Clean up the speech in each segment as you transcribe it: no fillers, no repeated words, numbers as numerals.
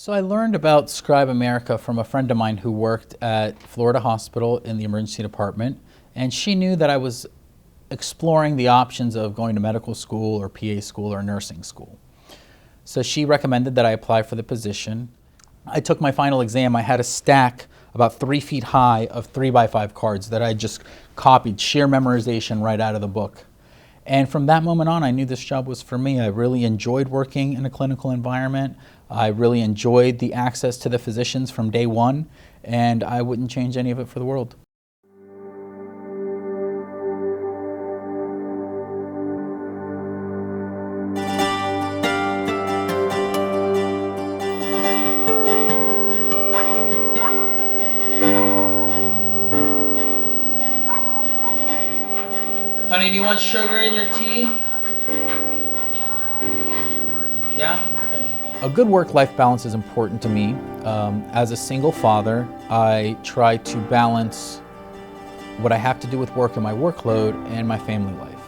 So I learned about ScribeAmerica from a friend of mine who worked at Florida Hospital in the emergency department, and she knew that I was exploring the options of going to medical school or PA school or nursing school. So she recommended that I apply for the position. I took my final exam. I had a stack about 3 feet high of 3x5 cards that I just copied, sheer memorization right out of the book. And from that moment on, I knew this job was for me. I really enjoyed working in a clinical environment. I really enjoyed the access to the physicians from day one, and I wouldn't change any of it for the world. Honey, do you want sugar in your tea? Yeah? Okay. A good work-life balance is important to me. As a single father, I try to balance what I have to do with work and my workload and my family life.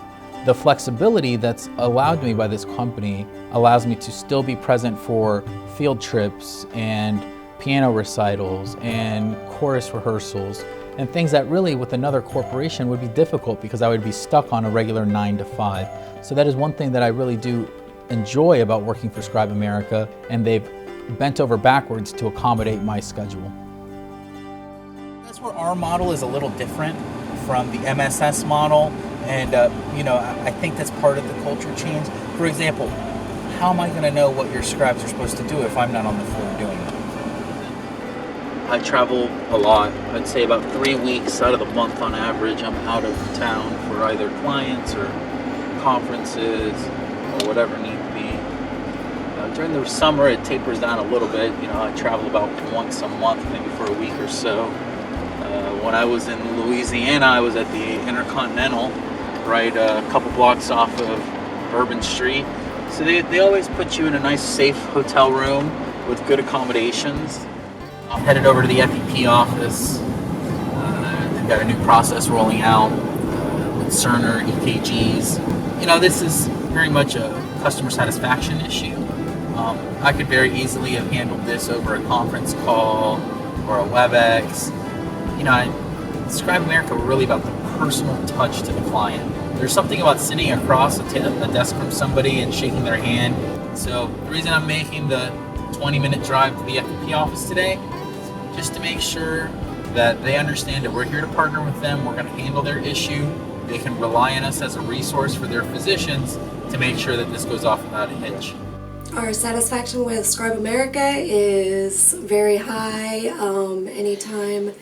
The flexibility that's allowed me by this company allows me to still be present for field trips and piano recitals and chorus rehearsals and things that really with another corporation would be difficult because I would be stuck on a regular 9 to 5. So that is one thing that I really do enjoy about working for ScribeAmerica, and they've bent over backwards to accommodate my schedule. That's where our model is a little different from the MSS model, and I think that's part of the culture change. For example, how am I going to know what your scribes are supposed to do if I'm not on the floor doing it? I travel a lot. I'd say about 3 weeks out of the month on average I'm out of town for either clients or conferences or whatever need be. During the summer it tapers down a little bit. I travel about once a month, maybe for a week or so. When I was in Louisiana, I was at the Intercontinental, right a couple blocks off of Bourbon Street. So they always put you in a nice safe hotel room with good accommodations. I'm headed over to the FEP office. They've got a new process rolling out with Cerner, EKGs. This is very much a customer satisfaction issue. I could very easily have handled this over a conference call or a WebEx. ScribeAmerica were really about the personal touch to the client. There's something about sitting across a desk from somebody and shaking their hand. So the reason I'm making the 20-minute drive to the FEP office today, just to make sure that they understand that we're here to partner with them, we're going to handle their issue, they can rely on us as a resource for their physicians to make sure that this goes off without a hitch. Our satisfaction with ScribeAmerica is very high. Anytime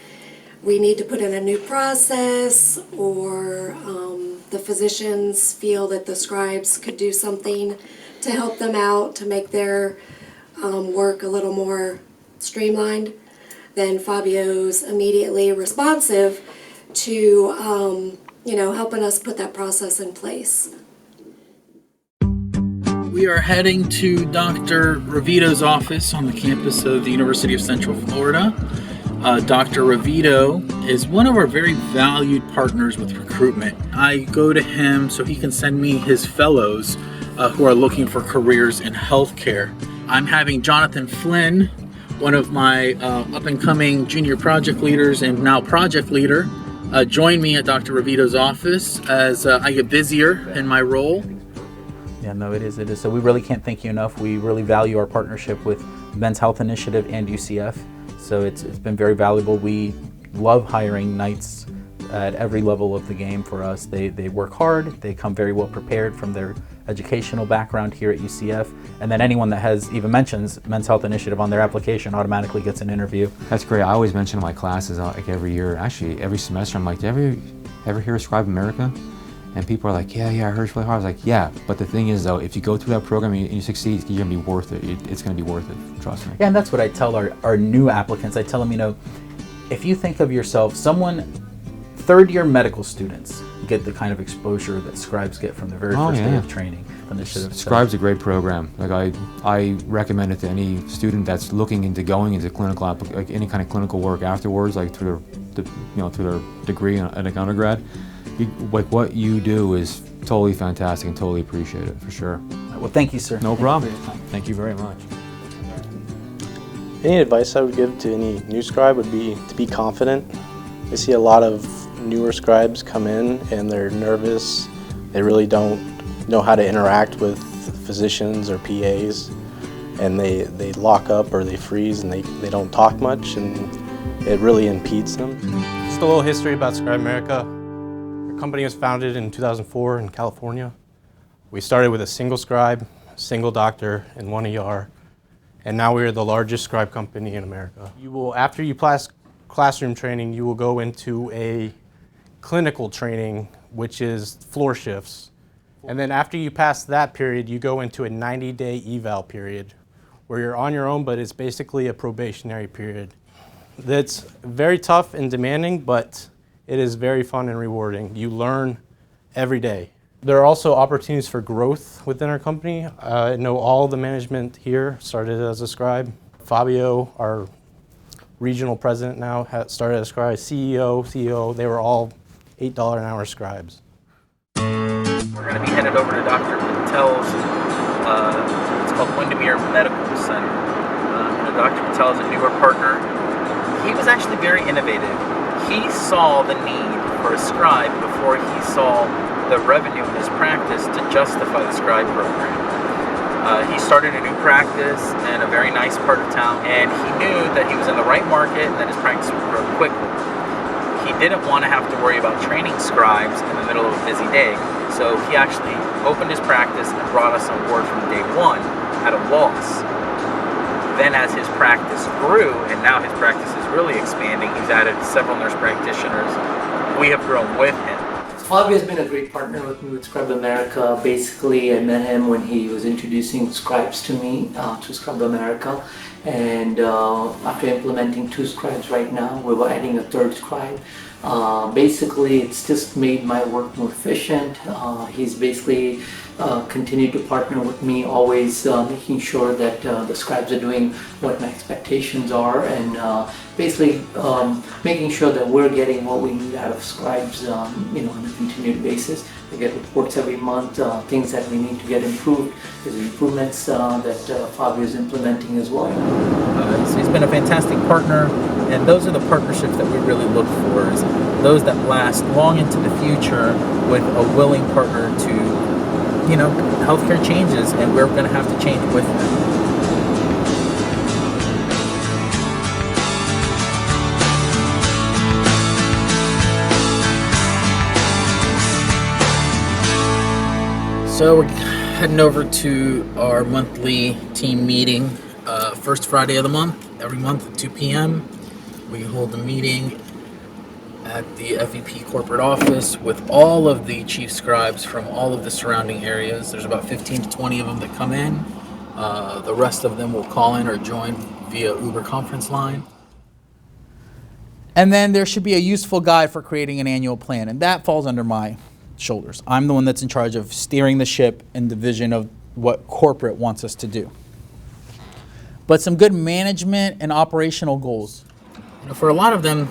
we need to put in a new process or the physicians feel that the scribes could do something to help them out to make their work a little more streamlined, then Fabio's immediately responsive to helping us put that process in place. We are heading to Dr. Ravito's office on the campus of the University of Central Florida. Dr. Ravito is one of our very valued partners with recruitment. I go to him so he can send me his fellows who are looking for careers in healthcare. I'm having Jonathan Flynn, one of my up-and-coming junior project leaders and now project leader, join me at Dr. Ravito's office as I get busier in my role. Yeah, no, it is. So we really can't thank you enough. We really value our partnership with Men's Health Initiative and UCF. So it's been very valuable. We love hiring knights at every level of the game for us. They work hard. They come very well prepared from their educational background here at UCF. And then anyone that even mentions Men's Health Initiative on their application automatically gets an interview. That's great. I always mention in my classes like every year, actually every semester, I'm like, do you ever hear of ScribeAmerica? And people are like, yeah, I heard it's really hard. I was like, yeah, but the thing is though, if you go through that program and you succeed, you're gonna be worth it. It's gonna be worth it, trust me. Yeah, and that's what I tell our new applicants. I tell them, if you think of yourself, third-year medical students get the kind of exposure that scribes get from the very first day of training. Scribe's a great program. Like I recommend it to any student that's looking into going into clinical, like any kind of clinical work afterwards, like through their degree in undergrad. Like what you do is totally fantastic and totally appreciate it for sure. Well, thank you, sir. No problem. Thank you very much. Any advice I would give to any new scribe would be to be confident. I see a lot of newer scribes come in and they're nervous. They really don't know how to interact with physicians or PAs, and they lock up or they freeze and they don't talk much, and it really impedes them. Just a little history about ScribeAmerica. Our company was founded in 2004 in California. We started with a single scribe, a single doctor, and 1 ER. And now we are the largest scribe company in America. After you pass classroom training, you will go into a clinical training, which is floor shifts. And then after you pass that period, you go into a 90-day eval period, where you're on your own, but it's basically a probationary period. That's very tough and demanding, but it is very fun and rewarding. You learn every day. There are also opportunities for growth within our company. I know all the management here started as a scribe. Fabio, our regional president now, started as a scribe. CEO, they were all $8 an hour scribes. We're going to be headed over to Dr. Patel's, it's called Windermere Medical Center. Dr. Patel is a newer partner. He was actually very innovative. He saw the need for a scribe before he saw the revenue in his practice to justify the scribe program. He started a new practice in a very nice part of town, and he knew that he was in the right market and that his practice would grow quickly. He didn't want to have to worry about training scribes in the middle of a busy day, so he actually opened his practice and brought us on board from day one at a loss. Then as his practice grew, and now his practice is really expanding, he's added several nurse practitioners. We have grown with him. Fabio has been a great partner with me with ScribeAmerica. Basically, I met him when he was introducing scribes to me, to ScribeAmerica. And after implementing 2 scribes right now, we're adding a 3rd scribe. Basically, it's just made my work more efficient. He's basically continued to partner with me, always making sure that the scribes are doing what my expectations are, and basically making sure that we're getting what we need out of scribes, on a continued basis. We get reports every month, things that we need to get improved. There's improvements that Fabio is implementing as well. So he's been a fantastic partner, and those are the partnerships that we really look for, is those that last long into the future with a willing partner to, healthcare changes, and we're going to have to change with them. So we're heading over to our monthly team meeting, first Friday of the month, every month at 2 p.m. We hold a meeting at the FEP corporate office with all of the chief scribes from all of the surrounding areas. There's about 15 to 20 of them that come in. The rest of them will call in or join via Uber conference line. And then there should be a useful guide for creating an annual plan, and that falls under my shoulders. I'm the one that's in charge of steering the ship in the vision of what corporate wants us to do. But some good management and operational goals. For a lot of them,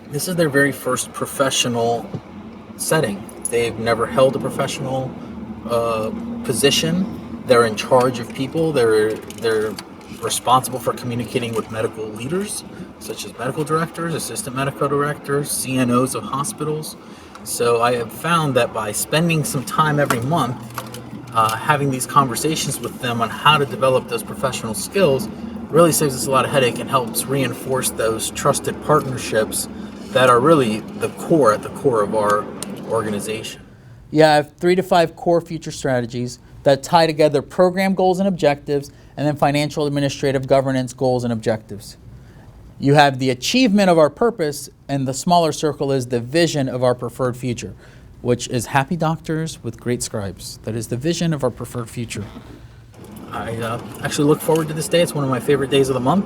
this is their very first professional setting. They've never held a professional position. They're in charge of people. They're responsible for communicating with medical leaders, such as medical directors, assistant medical directors, CNOs of hospitals. So I have found that by spending some time every month having these conversations with them on how to develop those professional skills really saves us a lot of headache and helps reinforce those trusted partnerships that are really at the core of our organization. Yeah, I have 3 to 5 core future strategies that tie together program goals and objectives, and then financial administrative governance goals and objectives. You have the achievement of our purpose, and the smaller circle is the vision of our preferred future, which is happy doctors with great scribes. That is the vision of our preferred future. I actually look forward to this day. It's one of my favorite days of the month.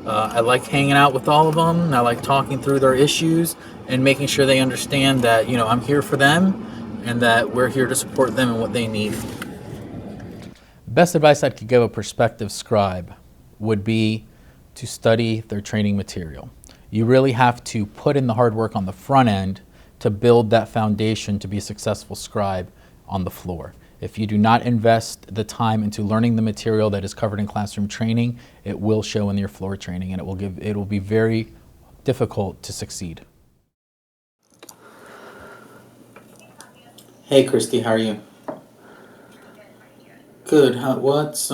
I like hanging out with all of them. I like talking through their issues and making sure they understand that, I'm here for them and that we're here to support them in what they need. Best advice I could give a prospective scribe would be to study their training material. You really have to put in the hard work on the front end to build that foundation to be a successful scribe on the floor. If you do not invest the time into learning the material that is covered in classroom training, it will show in your floor training, and it will be very difficult to succeed. Hey Christy, how are you? Good. I was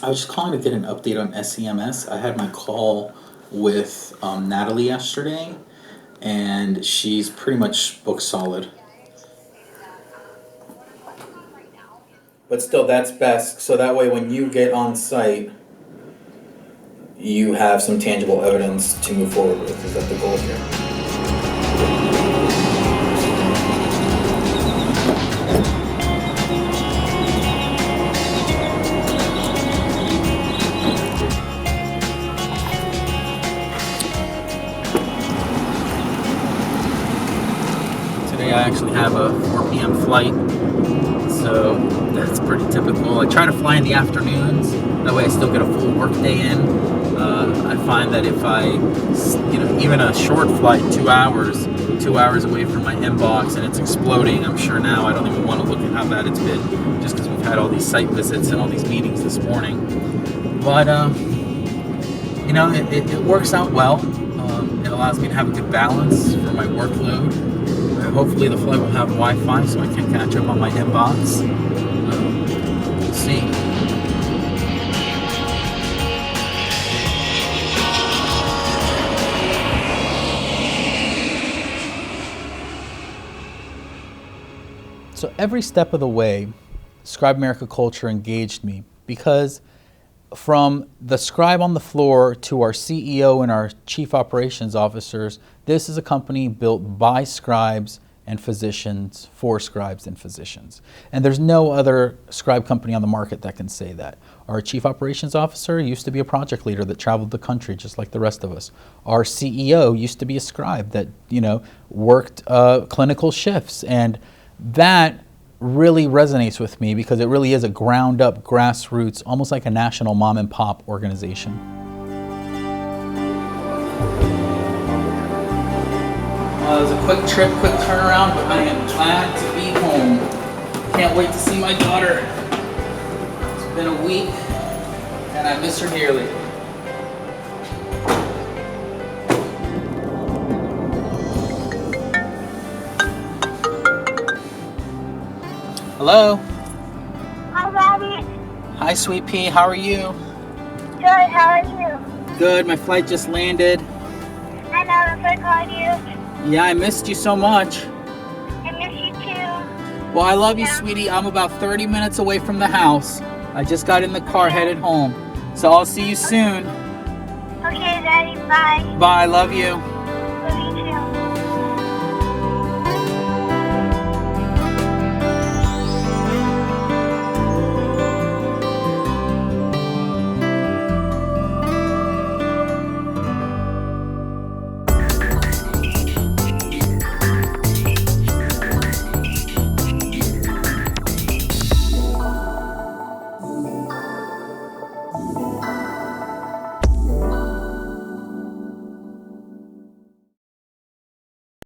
just calling to get an update on SEMS. I had my call with Natalie yesterday, and she's pretty much booked solid. But still, that's best. So that way, when you get on site, you have some tangible evidence to move forward with. Is that the goal here? Today I actually have a 4 p.m. flight, so that's pretty typical. I try to fly in the afternoons, that way I still get a full work day in. I find that if I, even a short flight, 2 hours away from my inbox and it's exploding, I'm sure now I don't even want to look at how bad it's been, just because we've had all these site visits and all these meetings this morning. But, it works out well. It allows me to have a good balance for my workload. Hopefully the flight will have Wi-Fi so I can catch up on my inbox. We'll see. So every step of the way, ScribeAmerica culture engaged me, because from the scribe on the floor to our CEO and our chief operations officers, this is a company built by scribes and physicians for scribes and physicians. And there's no other scribe company on the market that can say that. Our chief operations officer used to be a project leader that traveled the country just like the rest of us. Our CEO used to be a scribe that, worked clinical shifts. And that really resonates with me because it really is a ground up, grassroots, almost like a national mom and pop organization. It was a quick trip, quick turnaround, but I am glad to be home. Can't wait to see my daughter. It's been a week and I miss her dearly. Hello. Hi, Daddy. Hi, Sweet Pea. How are you? Good, how are you? Good. My flight just landed. I know, that's why I called you. Yeah, I missed you so much. I miss you too. Well, I love you, sweetie. I'm about 30 minutes away from the house. I just got in the car headed home. So I'll see you soon. Okay, Daddy, bye. Bye. Love you.